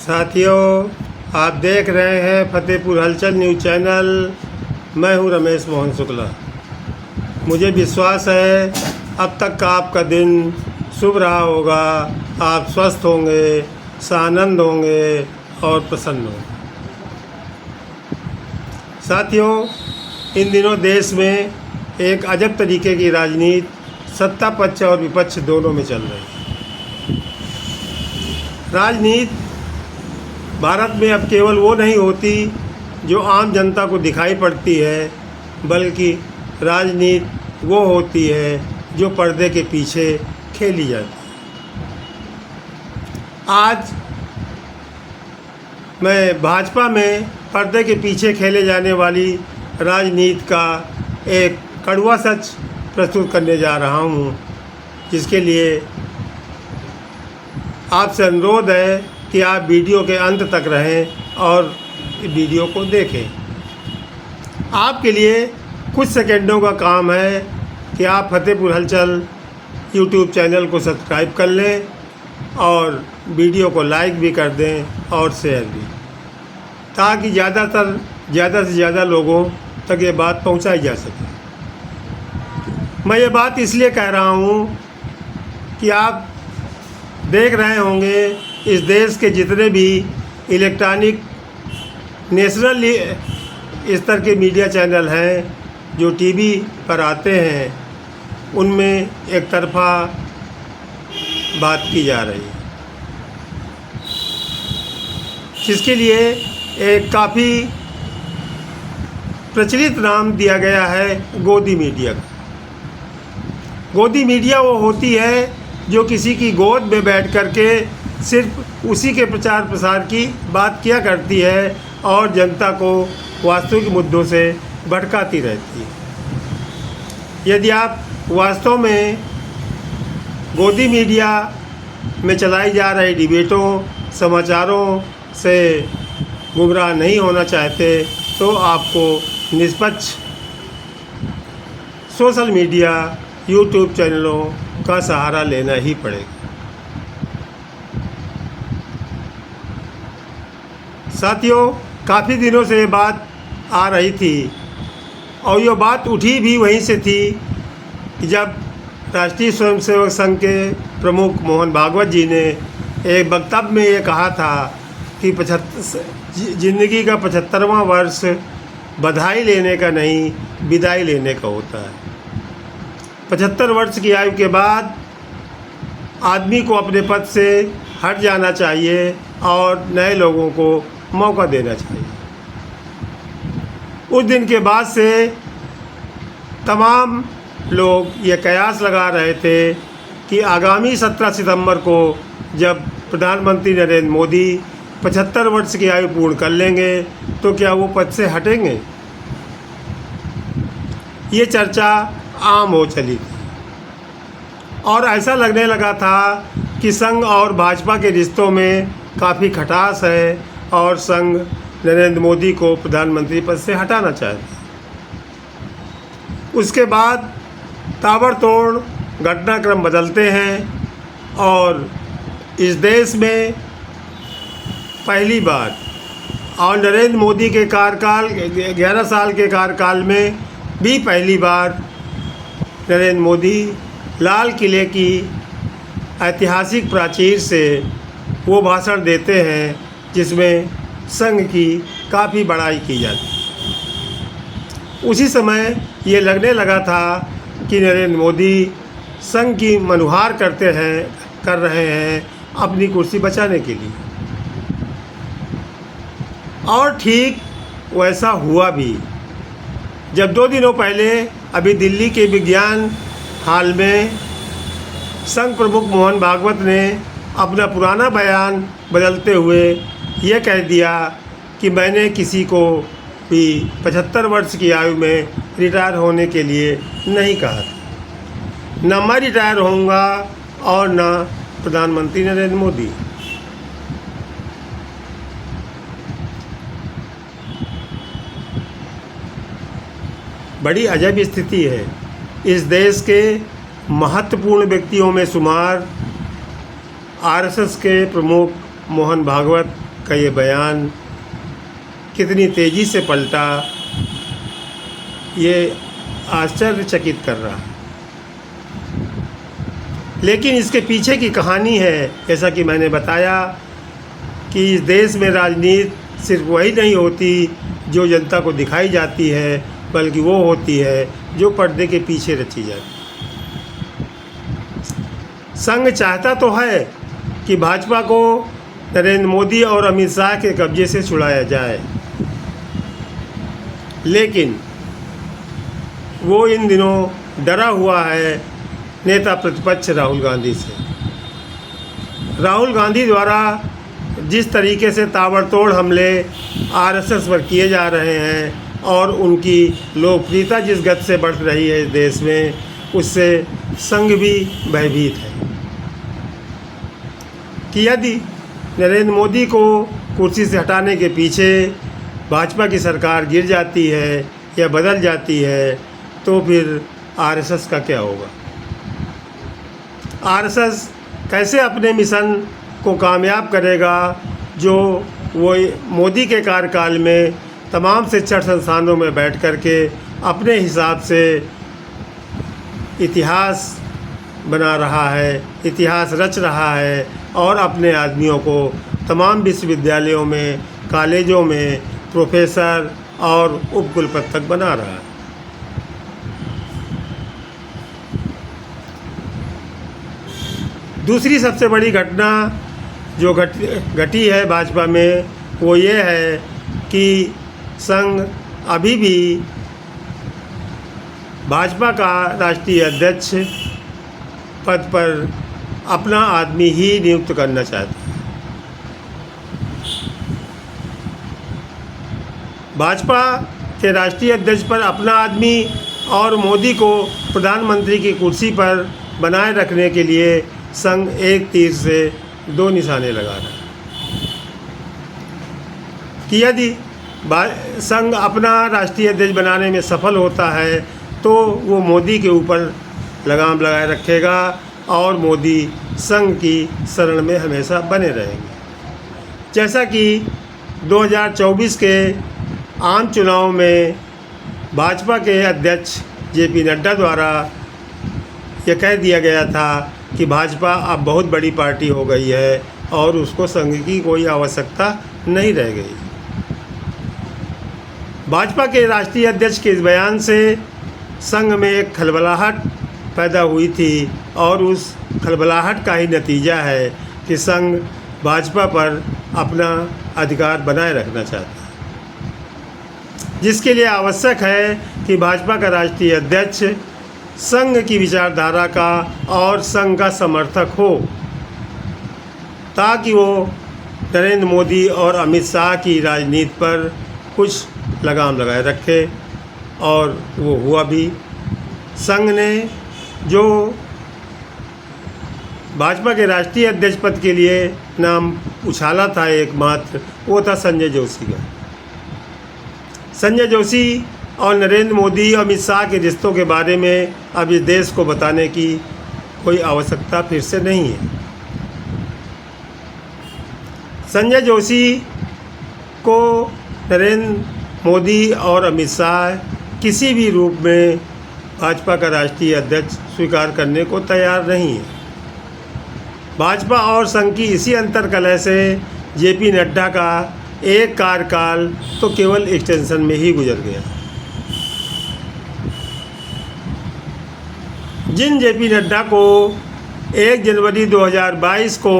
साथियों, आप देख रहे हैं फतेहपुर हलचल न्यूज़ चैनल। मैं हूं रमेश मोहन शुक्ला। मुझे विश्वास है अब तक का आपका दिन शुभ रहा होगा। आप स्वस्थ होंगे, सानंद होंगे और प्रसन्न होंगे। साथियों, इन दिनों देश में एक अजब तरीके की राजनीति सत्ता पक्ष और विपक्ष दोनों में चल रही है। राजनीति भारत में अब केवल वो नहीं होती जो आम जनता को दिखाई पड़ती है, बल्कि राजनीति वो होती है जो पर्दे के पीछे खेली जाती है। आज मैं भाजपा में पर्दे के पीछे खेले जाने वाली राजनीति का एक कड़वा सच प्रस्तुत करने जा रहा हूँ, जिसके लिए आपसे अनुरोध है कि आप वीडियो के अंत तक रहें और वीडियो को देखें। आपके लिए कुछ सेकंडों का काम है कि आप फतेहपुर हलचल यूट्यूब चैनल को सब्सक्राइब कर लें और वीडियो को लाइक भी कर दें और शेयर भी, ताकि ज़्यादा से ज़्यादा लोगों तक ये बात पहुंचाई जा सके। मैं ये बात इसलिए कह रहा हूँ कि आप देख रहे होंगे इस देश के जितने भी इलेक्ट्रॉनिक नेशनल स्तर के मीडिया चैनल हैं जो टीवी पर आते हैं, उनमें एक तरफा बात की जा रही है, जिसके लिए एक काफ़ी प्रचलित नाम दिया गया है गोदी मीडिया का। गोदी मीडिया वो होती है जो किसी की गोद में बैठ कर के सिर्फ उसी के प्रचार प्रसार की बात किया करती है और जनता को वास्तविक मुद्दों से भटकाती रहती है। यदि आप वास्तव में गोदी मीडिया में चलाई जा रही डिबेटों, समाचारों से गुमराह नहीं होना चाहते, तो आपको निष्पक्ष सोशल मीडिया, यूट्यूब चैनलों का सहारा लेना ही पड़ेगा। साथियों, काफ़ी दिनों से ये बात आ रही थी और ये बात उठी भी वहीं से थी कि जब राष्ट्रीय स्वयंसेवक संघ के प्रमुख मोहन भागवत जी ने एक वक्तव्य में ये कहा था कि जिंदगी का 75वां वर्ष बधाई लेने का नहीं, विदाई लेने का होता है। 75 वर्ष की आयु के बाद आदमी को अपने पद से हट जाना चाहिए और नए लोगों को मौका देना चाहिए। उस दिन के बाद से तमाम लोग ये कयास लगा रहे थे कि आगामी 17 सितंबर को जब प्रधानमंत्री नरेंद्र मोदी 75 वर्ष की आयु पूर्ण कर लेंगे तो क्या वो पद से हटेंगे। ये चर्चा आम हो चली थी और ऐसा लगने लगा था कि संघ और भाजपा के रिश्तों में काफ़ी खटास है और संघ नरेंद्र मोदी को प्रधानमंत्री पद से हटाना चाहता है। उसके बाद ताबड़तोड़ घटनाक्रम बदलते हैं और इस देश में पहली बार और नरेंद्र मोदी के कार्यकाल 11 साल के कार्यकाल में भी पहली बार नरेंद्र मोदी लाल किले की ऐतिहासिक प्राचीर से वो भाषण देते हैं जिसमें संघ की काफ़ी बड़ाई की जाती है। उसी समय ये लगने लगा था कि नरेंद्र मोदी संघ की मनुहार कर रहे हैं अपनी कुर्सी बचाने के लिए, और ठीक वैसा हुआ भी। जब 2 दिनों पहले अभी दिल्ली के विज्ञान हाल में संघ प्रमुख मोहन भागवत ने अपना पुराना बयान बदलते हुए ये कह दिया कि मैंने किसी को भी 75 वर्ष की आयु में रिटायर होने के लिए नहीं कहा था। न मैं रिटायर होऊंगा और न प्रधानमंत्री नरेंद्र मोदी। बड़ी अजब स्थिति है। इस देश के महत्वपूर्ण व्यक्तियों में शुमार आरएसएस के प्रमुख मोहन भागवत का ये बयान कितनी तेज़ी से पलटा, ये आश्चर्यचकित कर रहा है। लेकिन इसके पीछे की कहानी है, जैसा कि मैंने बताया, कि इस देश में राजनीति सिर्फ वही नहीं होती जो जनता को दिखाई जाती है, बल्कि वो होती है जो पर्दे के पीछे रची जाती है। संघ चाहता तो है कि भाजपा को नरेंद्र मोदी और अमित शाह के कब्जे से छुड़ाया जाए, लेकिन वो इन दिनों डरा हुआ है नेता प्रतिपक्ष राहुल गांधी से। राहुल गांधी द्वारा जिस तरीके से ताबड़तोड़ हमले आरएसएस पर किए जा रहे हैं और उनकी लोकप्रियता जिस गति से बढ़ रही है इस देश में, उससे संघ भी भयभीत है कि यदि नरेंद्र मोदी को कुर्सी से हटाने के पीछे भाजपा की सरकार गिर जाती है या बदल जाती है, तो फिर आरएसएस का क्या होगा। आरएसएस कैसे अपने मिशन को कामयाब करेगा जो वो मोदी के कार्यकाल में तमाम शिक्षण संस्थानों में बैठ कर के अपने हिसाब से इतिहास बना रहा है, इतिहास रच रहा है और अपने आदमियों को तमाम विश्वविद्यालयों में, कॉलेजों में प्रोफेसर और उपकुलपति तक बना रहा है। दूसरी सबसे बड़ी घटना जो घटी है भाजपा में, वो ये है कि संघ अभी भी भाजपा का राष्ट्रीय अध्यक्ष पद पर अपना आदमी ही नियुक्त करना चाहता है। भाजपा के राष्ट्रीय अध्यक्ष पर अपना आदमी और मोदी को प्रधानमंत्री की कुर्सी पर बनाए रखने के लिए संघ एक तीर से दो निशाने लगा रहा है कि यदि संघ अपना राष्ट्रीय अध्यक्ष बनाने में सफल होता है तो वो मोदी के ऊपर लगाम लगाए रखेगा और मोदी संघ की शरण में हमेशा बने रहेंगे। जैसा कि 2024 के आम चुनाव में भाजपा के अध्यक्ष जेपी नड्डा द्वारा यह कह दिया गया था कि भाजपा अब बहुत बड़ी पार्टी हो गई है और उसको संघ की कोई आवश्यकता नहीं रह गई। भाजपा के राष्ट्रीय अध्यक्ष के इस बयान से संघ में एक खलबलाहट पैदा हुई थी और उस खलबलाहट का ही नतीजा है कि संघ भाजपा पर अपना अधिकार बनाए रखना चाहता है, जिसके लिए आवश्यक है कि भाजपा का राष्ट्रीय अध्यक्ष संघ की विचारधारा का और संघ का समर्थक हो, ताकि वो नरेंद्र मोदी और अमित शाह की राजनीति पर कुछ लगाम लगाए रखे। और वो हुआ भी। संघ ने जो भाजपा के राष्ट्रीय अध्यक्ष पद के लिए नाम उछाला था एकमात्र, वो था संजय जोशी का। संजय जोशी और नरेंद्र मोदी और अमित शाह के रिश्तों के बारे में अब इस देश को बताने की कोई आवश्यकता फिर से नहीं है। संजय जोशी को नरेंद्र मोदी और अमित शाह किसी भी रूप में भाजपा का राष्ट्रीय अध्यक्ष स्वीकार करने को तैयार नहीं है। भाजपा और संघ की इसी अंतर्कलह से जेपी नड्डा का एक कार्यकाल तो केवल एक्सटेंशन में ही गुजर गया। जिन जेपी नड्डा को 1 जनवरी 2022 को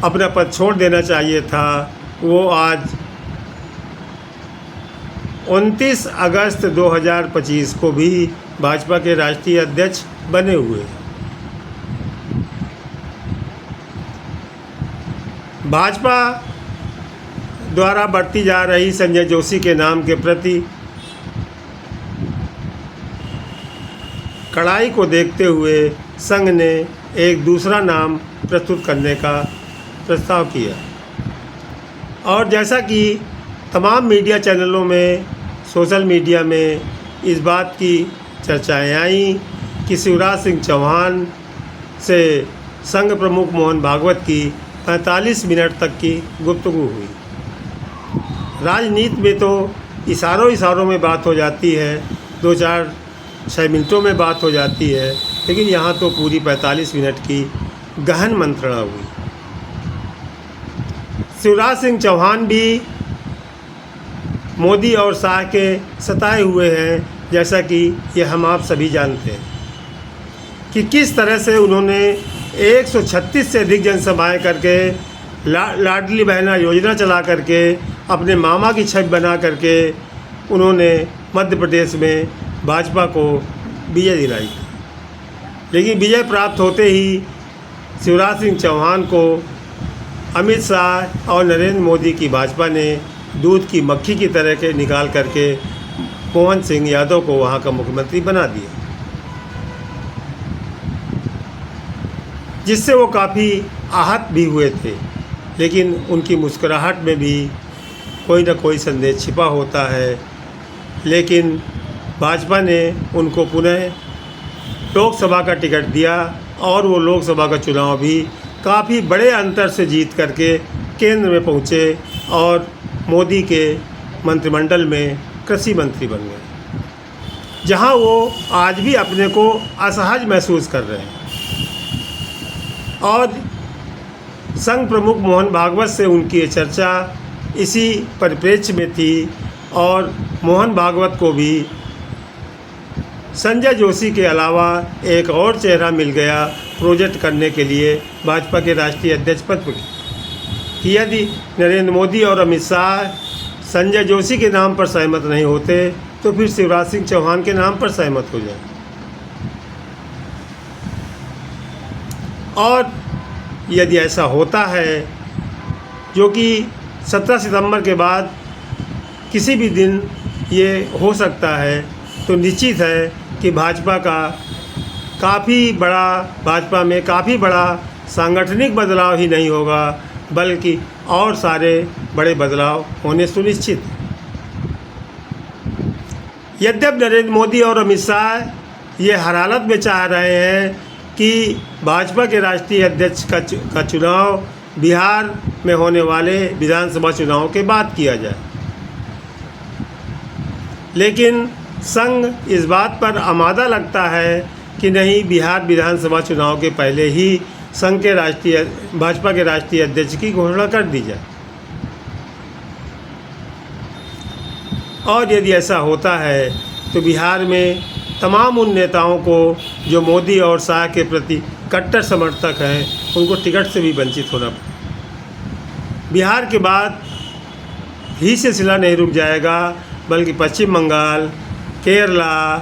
अपना पद छोड़ देना चाहिए था, वो आज 29 अगस्त 2025 को भी भाजपा के राष्ट्रीय अध्यक्ष बने हुए। भाजपा द्वारा बढ़ती जा रही संजय जोशी के नाम के प्रति कड़ाई को देखते हुए संघ ने एक दूसरा नाम प्रस्तुत करने का प्रस्ताव किया। और जैसा कि तमाम मीडिया चैनलों में, सोशल मीडिया में इस बात की चर्चाएं आई कि शिवराज सिंह चौहान से संघ प्रमुख मोहन भागवत की 45 मिनट तक की गुफ्तगू हुई। राजनीति में तो इशारों में बात हो जाती है, 2-4-6 मिनटों में बात हो जाती है, लेकिन यहाँ तो पूरी 45 मिनट की गहन मंत्रणा हुई। शिवराज सिंह चौहान भी मोदी और शाह के सताए हुए हैं, जैसा कि ये हम आप सभी जानते हैं कि किस तरह से उन्होंने 136 से अधिक जनसभाएं करके लाडली बहना योजना चला करके अपने मामा की छवि बना करके उन्होंने मध्य प्रदेश में भाजपा को विजय दिलाई। लेकिन विजय प्राप्त होते ही शिवराज सिंह चौहान को अमित शाह और नरेंद्र मोदी की भाजपा ने दूध की मक्खी की तरह के निकाल करके मोहन सिंह यादव को वहाँ का मुख्यमंत्री बना दिया, जिससे वो काफ़ी आहत भी हुए थे। लेकिन उनकी मुस्कुराहट में भी कोई न कोई संदेश छिपा होता है। लेकिन भाजपा ने उनको पुनः लोकसभा का टिकट दिया और वो लोकसभा का चुनाव भी काफ़ी बड़े अंतर से जीत करके केंद्र में पहुँचे और मोदी के मंत्रिमंडल में कृषि मंत्री बन गए, जहां वो आज भी अपने को असहज महसूस कर रहे हैं। और संघ प्रमुख मोहन भागवत से उनकी ये चर्चा इसी परिप्रेक्ष्य में थी और मोहन भागवत को भी संजय जोशी के अलावा एक और चेहरा मिल गया प्रोजेक्ट करने के लिए भाजपा के राष्ट्रीय अध्यक्ष पद पर कि यदि नरेंद्र मोदी और अमित शाह संजय जोशी के नाम पर सहमत नहीं होते तो फिर शिवराज सिंह चौहान के नाम पर सहमत हो जाए। और यदि ऐसा होता है, जो कि 17 सितंबर के बाद किसी भी दिन ये हो सकता है, तो निश्चित है कि भाजपा में काफ़ी बड़ा सांगठनिक बदलाव ही नहीं होगा, बल्कि और सारे बड़े बदलाव होने सुनिश्चित हैं। यद्यपि नरेंद्र मोदी और अमित शाह ये हर हालत में चाह रहे हैं कि भाजपा के राष्ट्रीय अध्यक्ष का चुनाव बिहार में होने वाले विधानसभा चुनाव के बाद किया जाए, लेकिन संघ इस बात पर आमादा लगता है कि नहीं, बिहार विधानसभा चुनाव के पहले ही भाजपा के राष्ट्रीय अध्यक्ष की घोषणा कर दी जाए। और यदि ऐसा होता है तो बिहार में तमाम उन नेताओं को जो मोदी और शाह के प्रति कट्टर समर्थक हैं, उनको टिकट से भी वंचित होना पड़ेगा। बिहार के बाद ही सिलसिला नहीं रुक जाएगा, बल्कि पश्चिम बंगाल, केरला,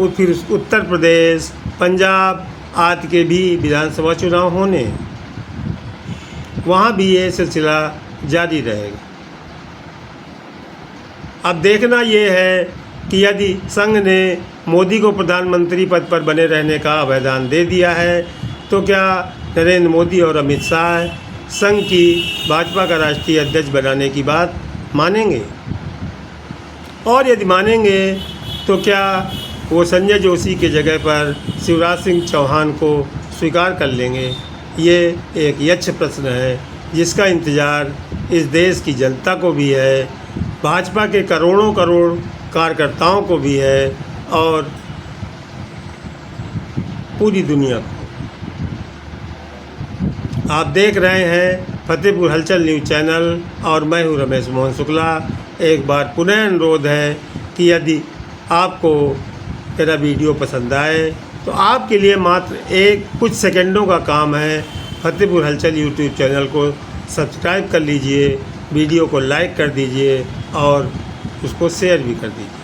फिर उत्तर प्रदेश, पंजाब आदि के भी विधानसभा चुनाव होने, वहाँ भी ये सिलसिला जारी रहेगा। अब देखना ये है कि यदि संघ ने मोदी को प्रधानमंत्री पद पर बने रहने का आवेदन दे दिया है, तो क्या नरेंद्र मोदी और अमित शाह संघ की भाजपा का राष्ट्रीय अध्यक्ष बनाने की बात मानेंगे? और यदि मानेंगे तो क्या वो संजय जोशी के जगह पर शिवराज सिंह चौहान को स्वीकार कर लेंगे? ये एक यक्ष प्रश्न है जिसका इंतज़ार इस देश की जनता को भी है, भाजपा के करोड़ों करोड़ कार्यकर्ताओं को भी है और पूरी दुनिया को। आप देख रहे हैं फतेहपुर हलचल न्यूज़ चैनल और मैं हूं रमेश मोहन शुक्ला। एक बार पुनः अनुरोध है कि यदि आपको मेरा वीडियो पसंद आए तो आपके लिए मात्र कुछ सेकंडों का काम है, फतेहपुर हलचल यूट्यूब चैनल को सब्सक्राइब कर लीजिए, वीडियो को लाइक कर दीजिए और उसको शेयर भी कर दीजिए।